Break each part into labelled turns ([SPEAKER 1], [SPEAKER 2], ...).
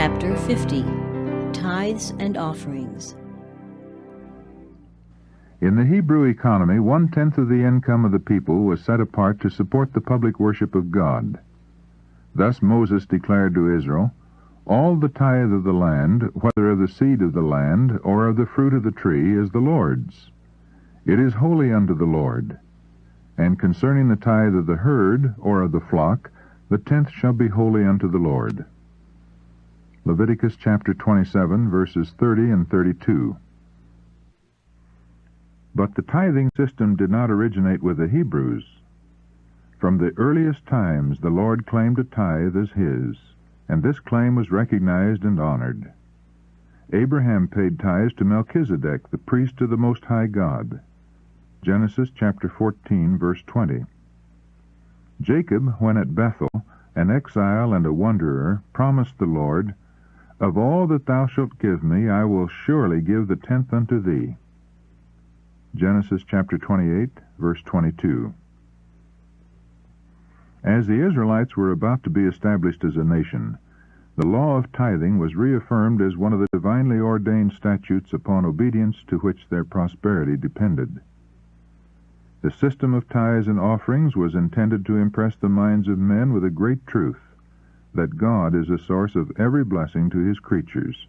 [SPEAKER 1] Chapter 50, Tithes and Offerings.
[SPEAKER 2] In the Hebrew economy, 1/10 of the income of the people was set apart to support the public worship of God. Thus Moses declared to Israel, "All the tithe of the land, whether of the seed of the land or of the fruit of the tree, is the Lord's. It is holy unto the Lord. And concerning the tithe of the herd or of the flock, the 10th shall be holy unto the Lord." Leviticus chapter 27, verses 30 and 32. But the tithing system did not originate with the Hebrews. From the earliest times the Lord claimed a tithe as his, and this claim was recognized and honored. Abraham paid tithes to Melchizedek, the priest of the Most High God. Genesis chapter 14, verse 20. Jacob, when at Bethel, an exile and a wanderer, promised the Lord, "Of all that thou shalt give me, I will surely give the 10th unto thee." Genesis chapter 28, verse 22. As the Israelites were about to be established as a nation, the law of tithing was reaffirmed as one of the divinely ordained statutes upon obedience to which their prosperity depended. The system of tithes and offerings was intended to impress the minds of men with a great truth, that God is the source of every blessing to his creatures,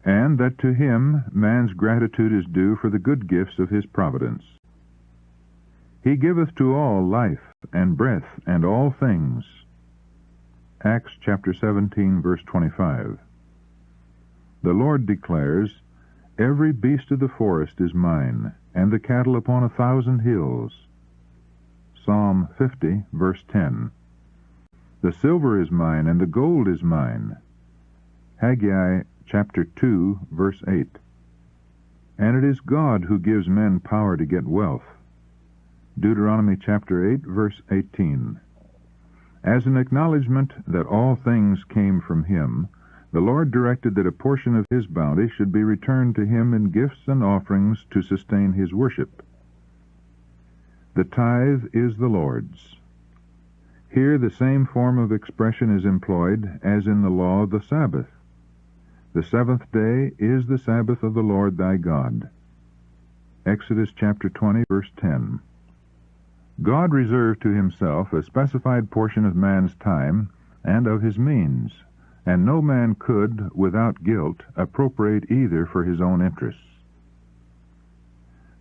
[SPEAKER 2] and that to him man's gratitude is due for the good gifts of his providence. He giveth to all life and breath and all things. Acts chapter 17, verse 25. The Lord declares, "Every beast of the forest is mine, and the cattle upon 1,000 hills." Psalm 50, verse 10. "The silver is mine, and the gold is mine." Haggai chapter 2, verse 8. "And it is God who gives men power to get wealth." Deuteronomy chapter 8, verse 18. As an acknowledgment that all things came from him, the Lord directed that a portion of his bounty should be returned to him in gifts and offerings to sustain his worship. The tithe is the Lord's. Here the same form of expression is employed as in the law of the Sabbath. The 7th day is the Sabbath of the Lord thy God. Exodus chapter 20, verse 10. God reserved to himself a specified portion of man's time and of his means, and no man could, without guilt, appropriate either for his own interests.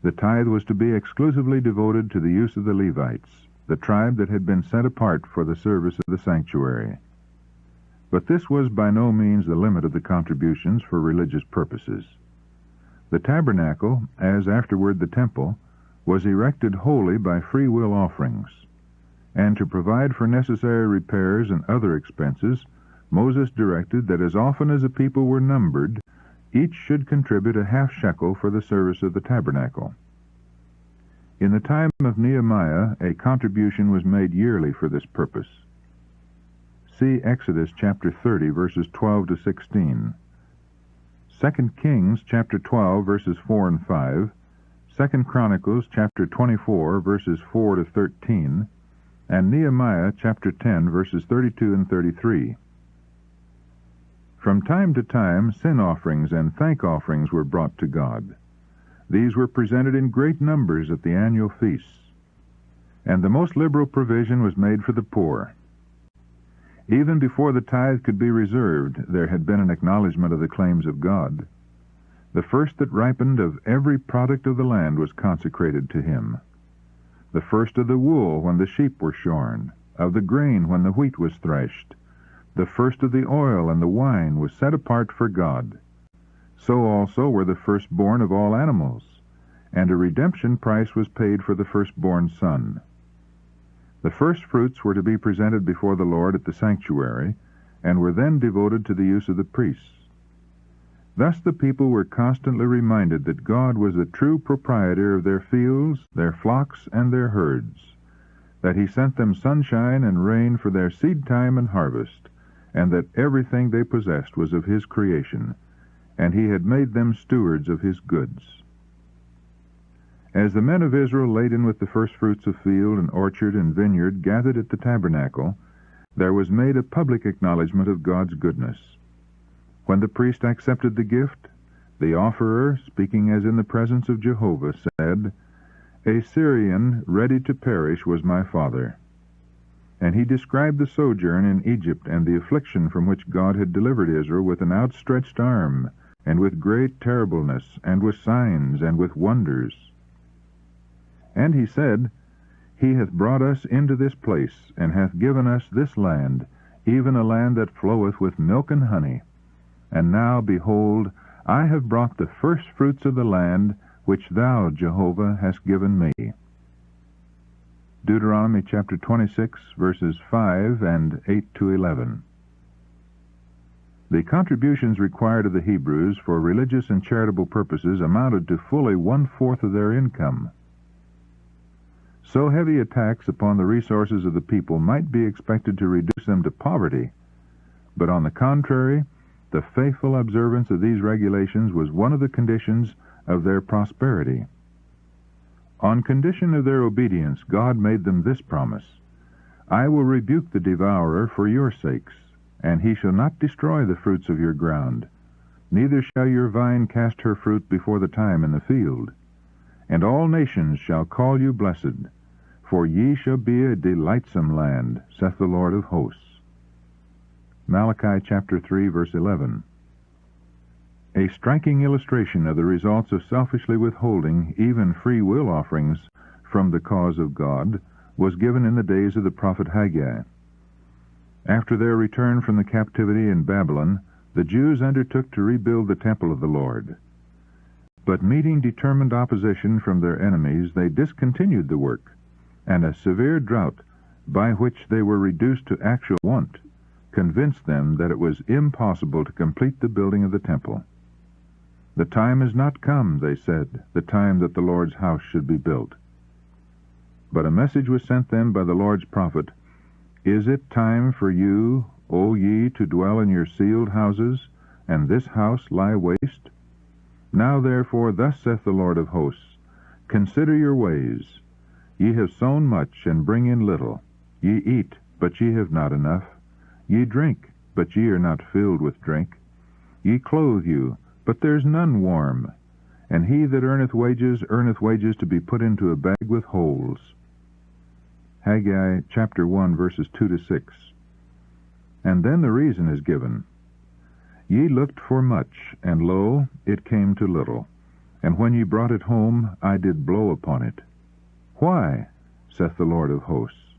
[SPEAKER 2] The tithe was to be exclusively devoted to the use of the Levites, the tribe that had been set apart for the service of the sanctuary. But this was by no means the limit of the contributions for religious purposes. The tabernacle, as afterward the temple, was erected wholly by free will offerings, and to provide for necessary repairs and other expenses, Moses directed that as often as the people were numbered, each should contribute a half shekel for the service of the tabernacle. In the time of Nehemiah, a contribution was made yearly for this purpose. See Exodus chapter 30, verses 12 to 16. 2 Kings chapter 12, verses 4 and 5, 2 Chronicles chapter 24, verses 4 to 13, and Nehemiah chapter 10, verses 32 and 33. From time to time, sin offerings and thank offerings were brought to God. These were presented in great numbers at the annual feasts, and the most liberal provision was made for the poor. Even before the tithe could be reserved, there had been an acknowledgment of the claims of God. The first that ripened of every product of the land was consecrated to him. The first of the wool when the sheep were shorn, of the grain when the wheat was threshed. The first of the oil and the wine was set apart for God. So also were the firstborn of all animals, and a redemption price was paid for the firstborn son. The first fruits were to be presented before the Lord at the sanctuary, and were then devoted to the use of the priests. Thus the people were constantly reminded that God was the true proprietor of their fields, their flocks, and their herds, that he sent them sunshine and rain for their seed time and harvest, and that everything they possessed was of his creation, and he had made them stewards of his goods. As the men of Israel laden with the first fruits of field and orchard and vineyard gathered at the tabernacle, there was made a public acknowledgment of God's goodness. When the priest accepted the gift, the offerer, speaking as in the presence of Jehovah, said, "A Syrian ready to perish was my father." And he described the sojourn in Egypt and the affliction from which God had delivered Israel with an outstretched arm, and with great terribleness, and with signs, and with wonders. And he said, "He hath brought us into this place, and hath given us this land, even a land that floweth with milk and honey. And now, behold, I have brought the first fruits of the land, which thou, Jehovah, hast given me." Deuteronomy chapter 26, verses 5 and 8 to 11. The contributions required of the Hebrews for religious and charitable purposes amounted to fully 1/4 of their income. So heavy a tax upon the resources of the people might be expected to reduce them to poverty, but on the contrary, the faithful observance of these regulations was one of the conditions of their prosperity. On condition of their obedience, God made them this promise: "I will rebuke the devourer for your sakes, and he shall not destroy the fruits of your ground, neither shall your vine cast her fruit before the time in the field. And all nations shall call you blessed, for ye shall be a delightsome land, saith the Lord of hosts." Malachi chapter 3, verse 11. A striking illustration of the results of selfishly withholding even free will offerings from the cause of God was given in the days of the prophet Haggai. After their return from the captivity in Babylon, the Jews undertook to rebuild the temple of the Lord. But meeting determined opposition from their enemies, they discontinued the work, and a severe drought, by which they were reduced to actual want, convinced them that it was impossible to complete the building of the temple. "The time is not come," they said, "the time that the Lord's house should be built." But a message was sent them by the Lord's prophet: "Is it time for you, O ye, to dwell in your sealed houses, and this house lie waste? Now therefore thus saith the Lord of hosts, Consider your ways. Ye have sown much, and bring in little. Ye eat, but ye have not enough. Ye drink, but ye are not filled with drink. Ye clothe you, but there's none warm. And he that earneth wages to be put into a bag with holes." Haggai chapter 1, verses 2 to 6. And then the reason is given. "Ye looked for much, and lo, it came to little. And when ye brought it home, I did blow upon it. Why, saith the Lord of hosts?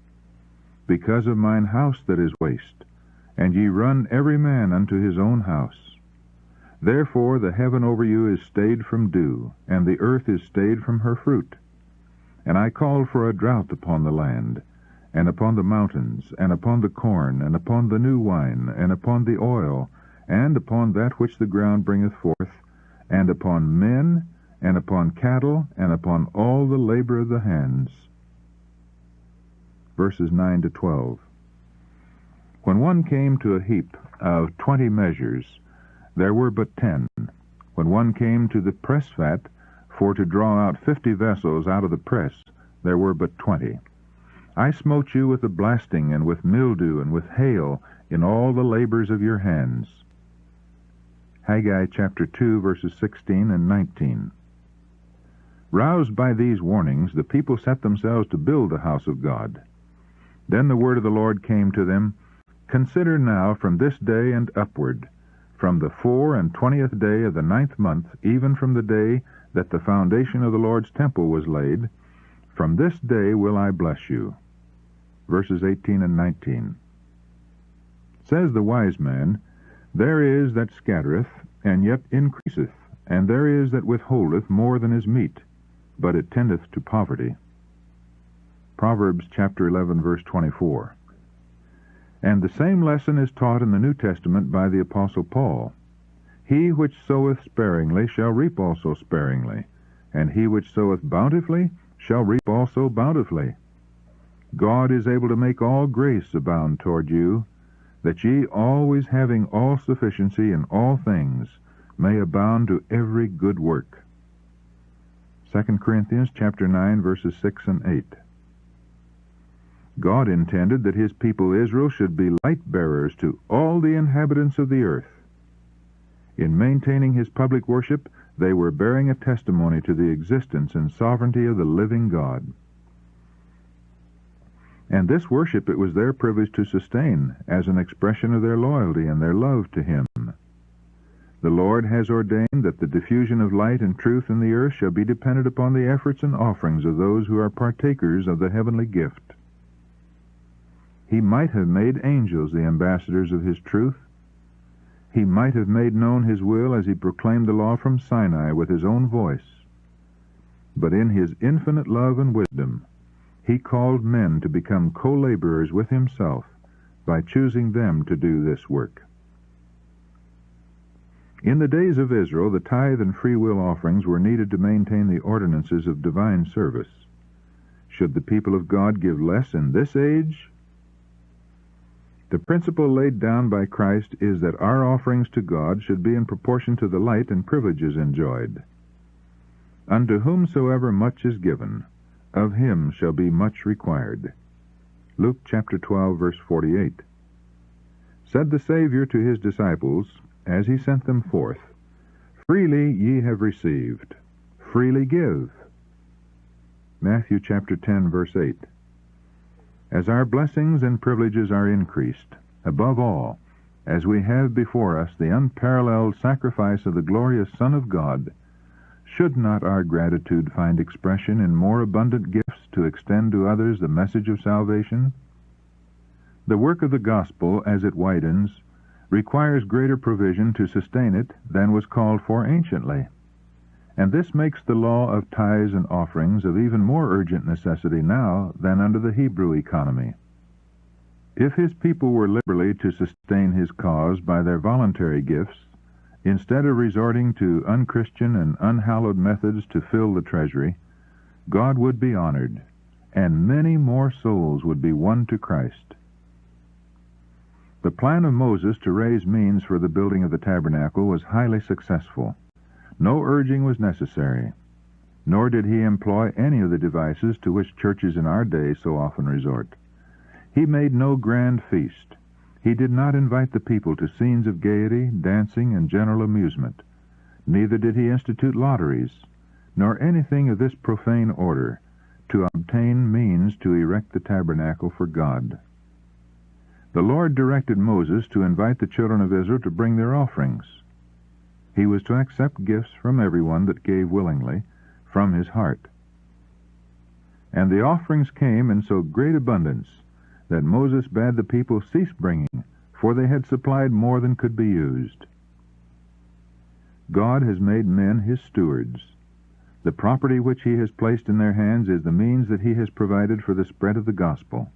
[SPEAKER 2] Because of mine house that is waste, and ye run every man unto his own house. Therefore the heaven over you is stayed from dew, and the earth is stayed from her fruit. And I called for a drought upon the land, and upon the mountains, and upon the corn, and upon the new wine, and upon the oil, and upon that which the ground bringeth forth, and upon men, and upon cattle, and upon all the labor of the hands." Verses 9 to 12. When one came to a heap of 20 measures, there were but 10. When one came to the press vat, for to draw out 50 vessels out of the press, there were but 20. I smote you with a blasting, and with mildew, and with hail, in all the labors of your hands. Haggai chapter 2, verses 16 and 19. Roused by these warnings, the people set themselves to build the house of God. Then the word of the Lord came to them: "Consider now from this day and upward, from the 24th day of the 9th month, even from the day that the foundation of the Lord's temple was laid, from this day will I bless you." Verses 18 and 19. Says the wise man, "There is that scattereth, and yet increaseth, and there is that withholdeth more than is meet, but it tendeth to poverty." Proverbs chapter 11, verse 24. And the same lesson is taught in the New Testament by the Apostle Paul. "He which soweth sparingly shall reap also sparingly, and he which soweth bountifully shall reap also bountifully. God is able to make all grace abound toward you, that ye, always having all sufficiency in all things, may abound to every good work." 2 Corinthians chapter 9, verses 6 and 8. God intended that his people Israel should be light-bearers to all the inhabitants of the earth. In maintaining his public worship, they were bearing a testimony to the existence and sovereignty of the living God. And this worship it was their privilege to sustain as an expression of their loyalty and their love to him. The Lord has ordained that the diffusion of light and truth in the earth shall be dependent upon the efforts and offerings of those who are partakers of the heavenly gift. He might have made angels the ambassadors of his truth. He might have made known his will as he proclaimed the law from Sinai with his own voice. But in his infinite love and wisdom, he called men to become co-laborers with himself by choosing them to do this work. In the days of Israel, the tithe and free will offerings were needed to maintain the ordinances of divine service. Should the people of God give less in this age? The principle laid down by Christ is that our offerings to God should be in proportion to the light and privileges enjoyed. Unto whomsoever much is given, of him shall be much required. Luke chapter 12, verse 48. Said the Savior to his disciples, as he sent them forth, Freely ye have received, freely give. Matthew chapter 10, verse 8. As our blessings and privileges are increased, above all, as we have before us the unparalleled sacrifice of the glorious Son of God, should not our gratitude find expression in more abundant gifts to extend to others the message of salvation? The work of the gospel, as it widens, requires greater provision to sustain it than was called for anciently. And this makes the law of tithes and offerings of even more urgent necessity now than under the Hebrew economy. If his people were liberally to sustain his cause by their voluntary gifts, instead of resorting to unchristian and unhallowed methods to fill the treasury, God would be honored, and many more souls would be won to Christ. The plan of Moses to raise means for the building of the tabernacle was highly successful. No urging was necessary, nor did he employ any of the devices to which churches in our day so often resort. He made no grand feast. He did not invite the people to scenes of gaiety, dancing, and general amusement. Neither did he institute lotteries, nor anything of this profane order, to obtain means to erect the tabernacle for God. The Lord directed Moses to invite the children of Israel to bring their offerings. He was to accept gifts from everyone that gave willingly, from his heart. And the offerings came in so great abundance that Moses bade the people cease bringing, for they had supplied more than could be used. God has made men his stewards. The property which he has placed in their hands is the means that he has provided for the spread of the gospel.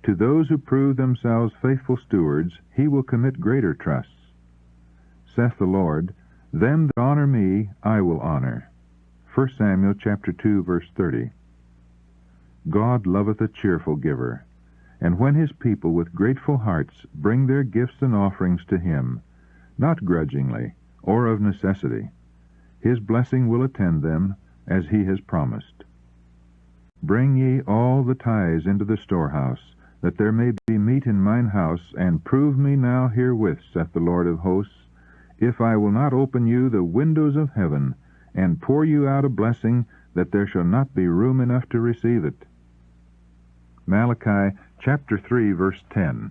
[SPEAKER 2] To those who prove themselves faithful stewards, he will commit greater trusts. Saith the Lord, Them that honor me, I will honor. 1 Samuel chapter 2, verse 30. God loveth a cheerful giver, and when his people with grateful hearts bring their gifts and offerings to him, not grudgingly or of necessity, his blessing will attend them as he has promised. Bring ye all the tithes into the storehouse, that there may be meat in mine house, and prove me now herewith, saith the Lord of hosts, if I will not open you the windows of heaven, and pour you out a blessing, that there shall not be room enough to receive it. Malachi chapter 3, verse 10.